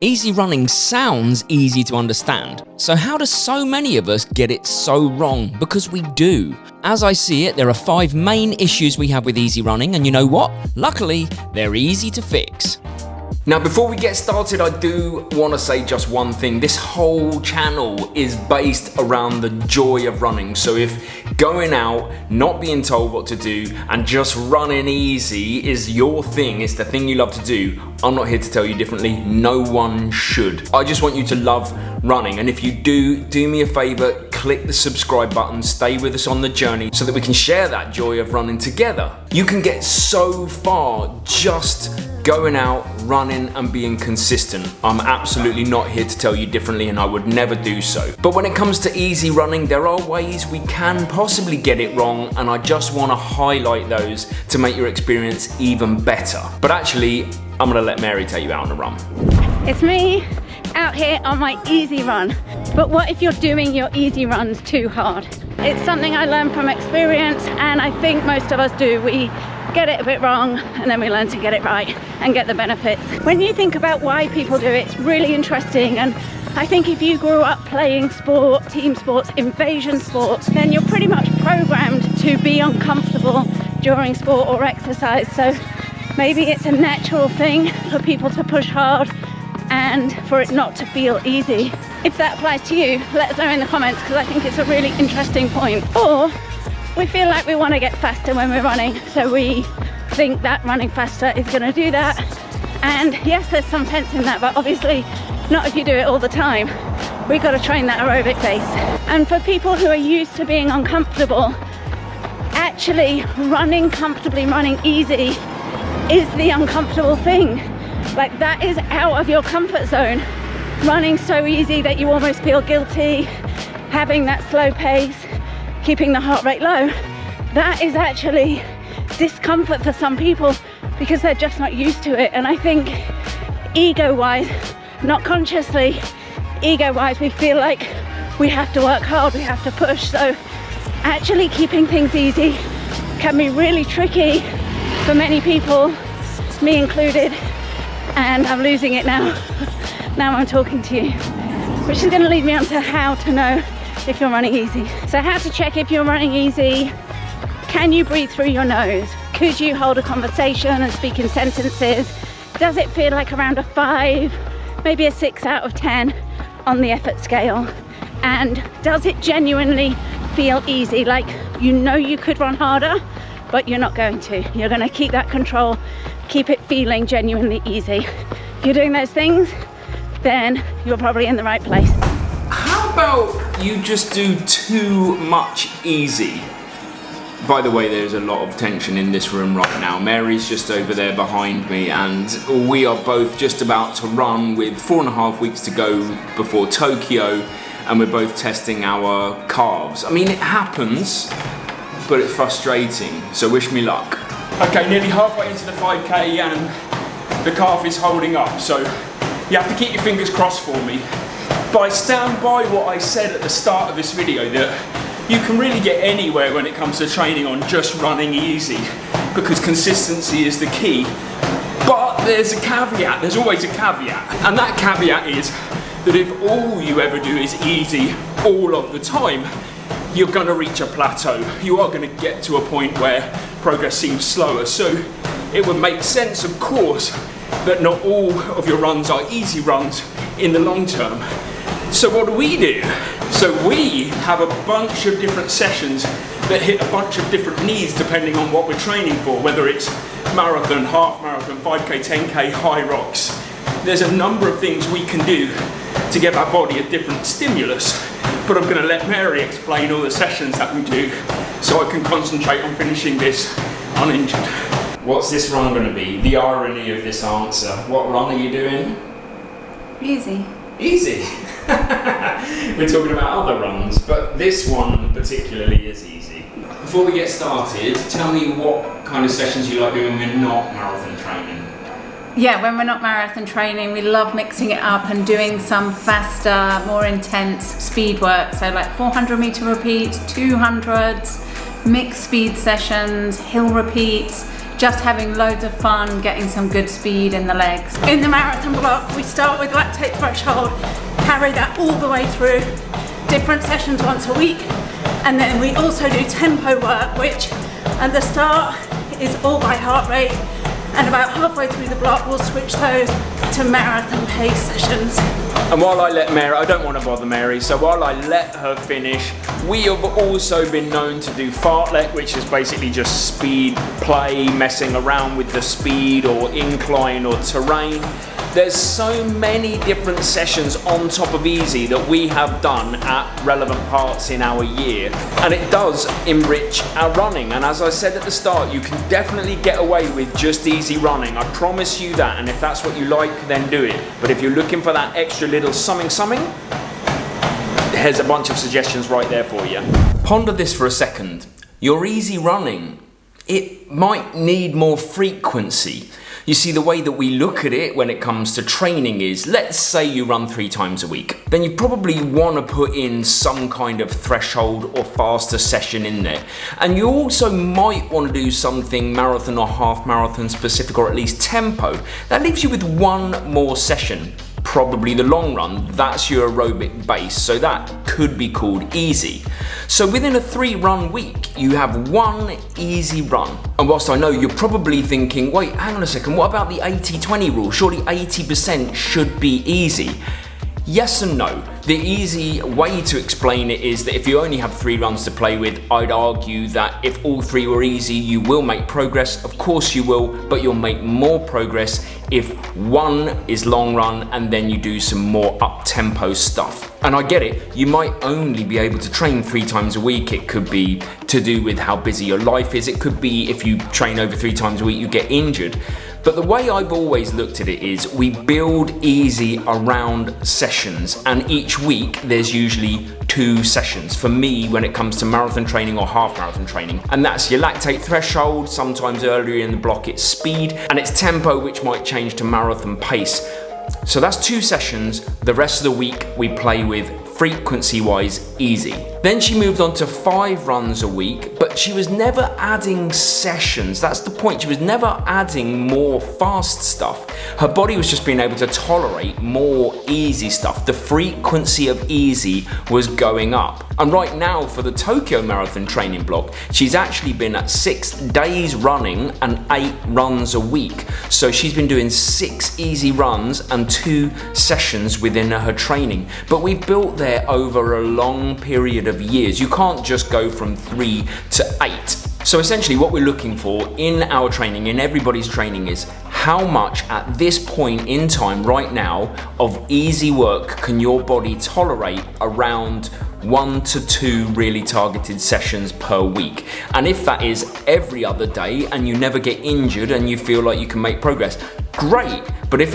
Easy running sounds easy to understand, so how do so many of us get it so wrong? Because we do. As I see it, there are 5 main issues we have with easy running, and you know what? Luckily, they're easy to fix. Now, before we get started, I do want to say just one thing. This whole channel is based around the joy of running. So if going out, not being told what to do, and just running easy is your thing, it's the thing you love to do, I'm not here to tell you differently. No one should. I just want you to love running. And if you do me a favor, click the subscribe button, stay with us on the journey so that we can share that joy of running together. You can get so far just going out, running and being consistent. I'm absolutely not here to tell you differently, and I would never do so. But when it comes to easy running, there are ways we can possibly get it wrong, and I just want to highlight those to make your experience even better. But actually, I'm gonna let Mary take you out on a run. It's me out here on my easy run. But what if you're doing your easy runs too hard? It's something I learned from experience, and I think most of us do. We get it a bit wrong and then we learn to get it right and get the benefits. When you think about why people do it, it's really interesting. And I think if you grew up playing sport, team sports, invasion sports, then you're pretty much programmed to be uncomfortable during sport or exercise. So maybe it's a natural thing for people to push hard and for it not to feel easy. If that applies to you, let us know in the comments, because I think it's a really interesting point. Or we feel like we want to get faster when we're running, so we think that running faster is going to do that. And yes, there's some sense in that, but obviously not if you do it all the time. We've got to train that aerobic base. And for people who are used to being uncomfortable, actually running comfortably, running easy is the uncomfortable thing. Like, that is out of your comfort zone. Running so easy that you almost feel guilty, having that slow pace, keeping the heart rate low, that is actually discomfort for some people because they're just not used to it. And I think ego-wise, not consciously, ego-wise, we feel like we have to work hard, we have to push. So actually keeping things easy can be really tricky for many people, me included. And I'm losing it now. Now I'm talking to you, which is going to lead me on to how to know if you're running easy. So how to check if you're running easy: can you breathe through your nose? Could you hold a conversation and speak in sentences? Does it feel like around a 5, maybe a 6 out of 10 on the effort scale? And does it genuinely feel easy? Like, you know you could run harder, but you're not going to. You're going to keep that control, keep it feeling genuinely easy. If you're doing those things, then you're probably in the right place. How about you just do too much easy? By the way, there's a lot of tension in this room right now. Mary's just over there behind me, and we are both just about to run with 4.5 weeks to go before Tokyo, and we're both testing our calves. I mean, it happens, but it's frustrating, so wish me luck. Okay, nearly halfway into the 5K and the calf is holding up, so you have to keep your fingers crossed for me. But I stand by what I said at the start of this video, that you can really get anywhere when it comes to training on just running easy, because consistency is the key. But there's a caveat, there's always a caveat, and that caveat is that if all you ever do is easy all of the time, you're going to reach a plateau. You are going to get to a point where progress seems slower. So it would make sense, of course, that not all of your runs are easy runs in the long term. So what do? So we have a bunch of different sessions that hit a bunch of different needs depending on what we're training for, whether it's marathon, half marathon, 5K, 10K, high rocks. There's a number of things we can do to give our body a different stimulus, but I'm going to let Mary explain all the sessions that we do so I can concentrate on finishing this uninjured. What's this run going to be? The irony of this answer. What run are you doing? Easy. Easy? We're talking about other runs, but this one particularly is easy. Before we get started, tell me what kind of sessions you like doing when you're not marathon training. Yeah, when we're not marathon training, we love mixing it up and doing some faster, more intense speed work. So like 400 meter repeats, 200s, mixed speed sessions, hill repeats, just having loads of fun, getting some good speed in the legs. In the marathon block, we start with lactate threshold, carry that all the way through, different sessions once a week, and then we also do tempo work, which at the start is all by heart rate, and about halfway through the block we'll switch those to marathon pace sessions. And while I let Mary, I don't want to bother Mary, so while I let her finish, we have also been known to do fartlek, which is basically just speed play, messing around with the speed or incline or terrain. There's so many different sessions on top of easy that we have done at relevant parts in our year, and it does enrich our running. And as I said at the start, you can definitely get away with just easy running, I promise you that, and if that's what you like, then do it. But if you're looking for that extra little something, there's a bunch of suggestions right there for you. Ponder this for a second. Your easy running, it might need more frequency. You see, the way that we look at it when it comes to training is, let's say you run 3 times a week. Then you probably want to put in some kind of threshold or faster session in there. And you also might want to do something marathon or half marathon specific, or at least tempo. That leaves you with one more session. Probably the long run, that's your aerobic base, so that could be called easy. So within a 3-run week, you have one easy run. And whilst I know you're probably thinking, wait, hang on a second, what about the 80-20 rule? Surely 80% should be easy. Yes and no. The easy way to explain it is that if you only have 3 runs to play with, I'd argue that if all 3 were easy, you will make progress. Of course you will, but you'll make more progress if 1 is long run and then you do some more up-tempo stuff. And I get it, you might only be able to train 3 times a week. It could be to do with how busy your life is. It could be if you train over 3 times a week, you get injured. But the way I've always looked at it is we build easy around sessions, and each week there's usually 2 sessions for me when it comes to marathon training or half marathon training. And that's your lactate threshold, sometimes earlier in the block it's speed, and it's tempo, which might change to marathon pace. So that's 2 sessions. The rest of the week we play with frequency-wise easy. Then she moved on to 5 runs a week, but she was never adding sessions. That's the point. She was never adding more fast stuff. Her body was just being able to tolerate more easy stuff. The frequency of easy was going up. And right now for the Tokyo Marathon training block, she's actually been at 6 days running and 8 runs a week. So she's been doing 6 easy runs and 2 sessions within her training. But we've built there over a long period of years. You can't just go from 3 to 8. So essentially what we're looking for in our training, in everybody's training, is how much at this point in time right now of easy work can your body tolerate around 1 to 2 really targeted sessions per week. And if that is every other day and you never get injured and you feel like you can make progress, great. But if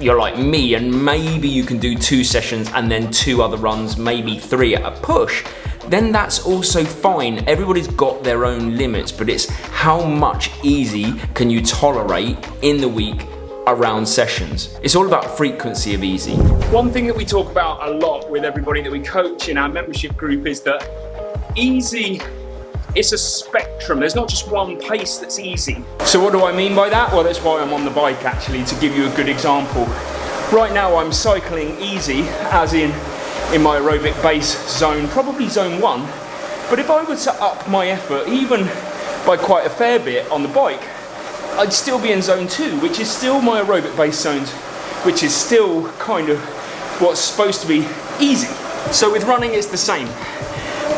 you're like me and maybe you can do 2 sessions and then 2 other runs, maybe 3 at a push, then that's also fine. Everybody's got their own limits, but it's how much easy can you tolerate in the week around sessions. It's all about frequency of easy. One thing that we talk about a lot with everybody that we coach in our membership group is that easy, it's a spectrum. There's not just one pace that's easy. So what do I mean by that? Well, that's why I'm on the bike actually, to give you a good example. Right now I'm cycling easy, as in my aerobic base zone, probably zone 1. But if I were to up my effort, even by quite a fair bit on the bike, I'd still be in zone 2, which is still my aerobic base zones, which is still kind of what's supposed to be easy. So with running, it's the same.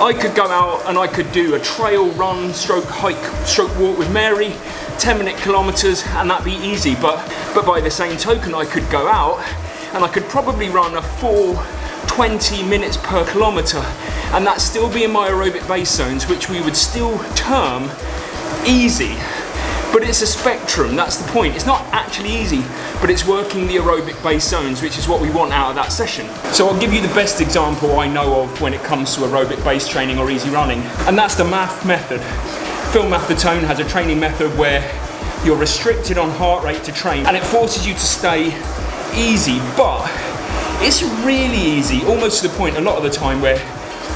I could go out and I could do a trail run, stroke hike, stroke walk with Mary, 10-minute kilometers, and that'd be easy. But by the same token, I could go out and I could probably run a full 20 minutes per kilometer, and that still be in my aerobic base zones, which we would still term easy. But it's a spectrum, that's the point. It's not actually easy, but it's working the aerobic base zones, which is what we want out of that session. So I'll give you the best example I know of when it comes to aerobic base training or easy running, and that's the MAF method. Phil Maffetone has a training method where you're restricted on heart rate to train, and it forces you to stay easy, but it's really easy, almost to the point a lot of the time where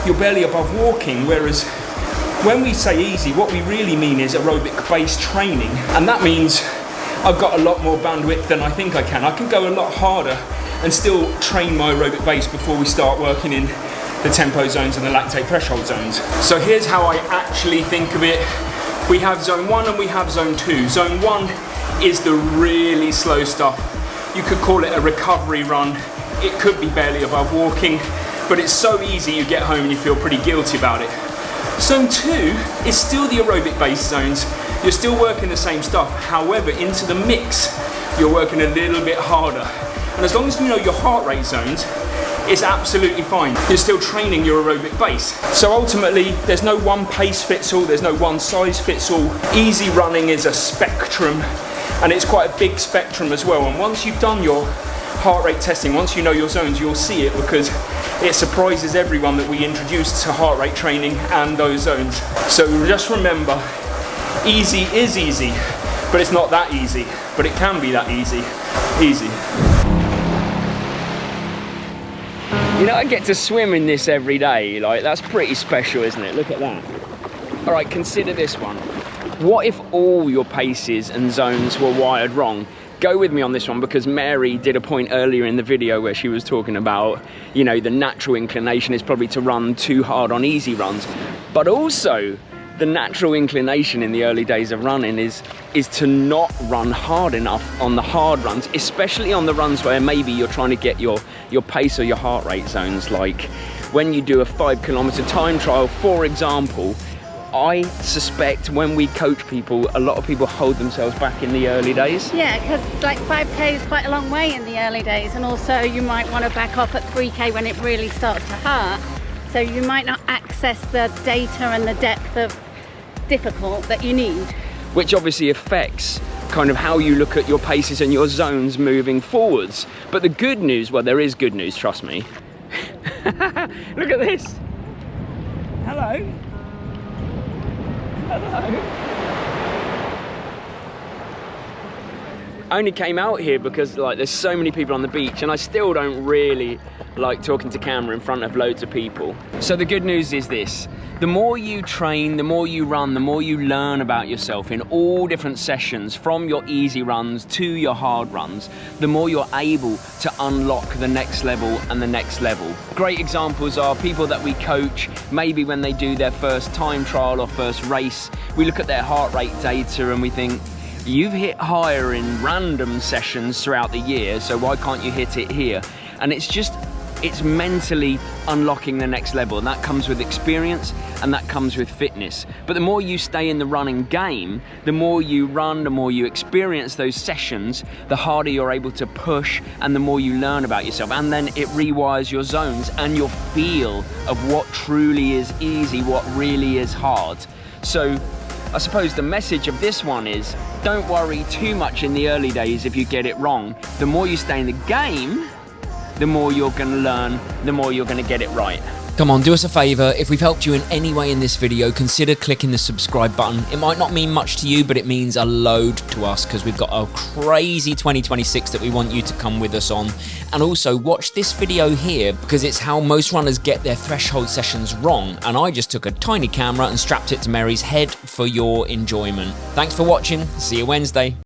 you're barely above walking, whereas When we say easy, what we really mean is aerobic-based training, and that means I've got a lot more bandwidth than I think I can. I can go a lot harder and still train my aerobic base before we start working in the tempo zones and the lactate threshold zones. So here's how I actually think of it. We have zone 1 and we have zone 2. Zone 1 is the really slow stuff. You could call it a recovery run. It could be barely above walking, but it's so easy you get home and you feel pretty guilty about it. Zone 2 is still the aerobic base zones. You're still working the same stuff. However, into the mix, you're working a little bit harder. And as long as you know your heart rate zones, it's absolutely fine. You're still training your aerobic base. So ultimately, there's no one pace fits all, there's no one size fits all. Easy running is a spectrum, and it's quite a big spectrum as well. And once you've done your heart rate testing, once you know your zones, you'll see it, because it surprises everyone that we introduced to heart rate training and those zones. So just remember, easy is easy, but it's not that easy, but it can be that easy. Easy. You know, I get to swim in this every day. Like, that's pretty special, isn't it? Look at that. All right, consider this one. What if all your paces and zones were wired wrong? Go with me on this one, because Mary did a point earlier in the video where she was talking about, you know, the natural inclination is probably to run too hard on easy runs, but also the natural inclination in the early days of running is to not run hard enough on the hard runs, especially on the runs where maybe you're trying to get your pace or your heart rate zones. Like when you do a 5 kilometer time trial, for example, I suspect when we coach people, a lot of people hold themselves back in the early days. Yeah, because like 5k is quite a long way in the early days, and also you might want to back off at 3k when it really starts to hurt. So you might not access the data and the depth of difficult that you need. Which obviously affects kind of how you look at your paces and your zones moving forwards. But the good news, well, there is good news, trust me. Look at this. Hello. Hello. I only came out here because like there's so many people on the beach, and I still don't really like talking to camera in front of loads of people. So the good news is this: the more you train, the more you run, the more you learn about yourself in all different sessions, from your easy runs to your hard runs, the more you're able to unlock the next level and the next level. Great examples are people that we coach, maybe when they do their first time trial or first race, we look at their heart rate data and we think, you've hit higher in random sessions throughout the year, so why can't you hit it here? And it's mentally unlocking the next level, and that comes with experience and that comes with fitness. But the more you stay in the running game, the more you run, the more you experience those sessions, the harder you're able to push and the more you learn about yourself. And then it rewires your zones and your feel of what truly is easy, what really is hard. So I suppose the message of this one is, don't worry too much in the early days if you get it wrong. The more you stay in the game, the more you're going to learn, the more you're going to get it right. Come on, do us a favour. If we've helped you in any way in this video, consider clicking the subscribe button. It might not mean much to you, but it means a load to us, because we've got a crazy 2026 that we want you to come with us on. And also watch this video here, because it's how most runners get their threshold sessions wrong. And I just took a tiny camera and strapped it to Mary's head for your enjoyment. Thanks for watching. See you Wednesday.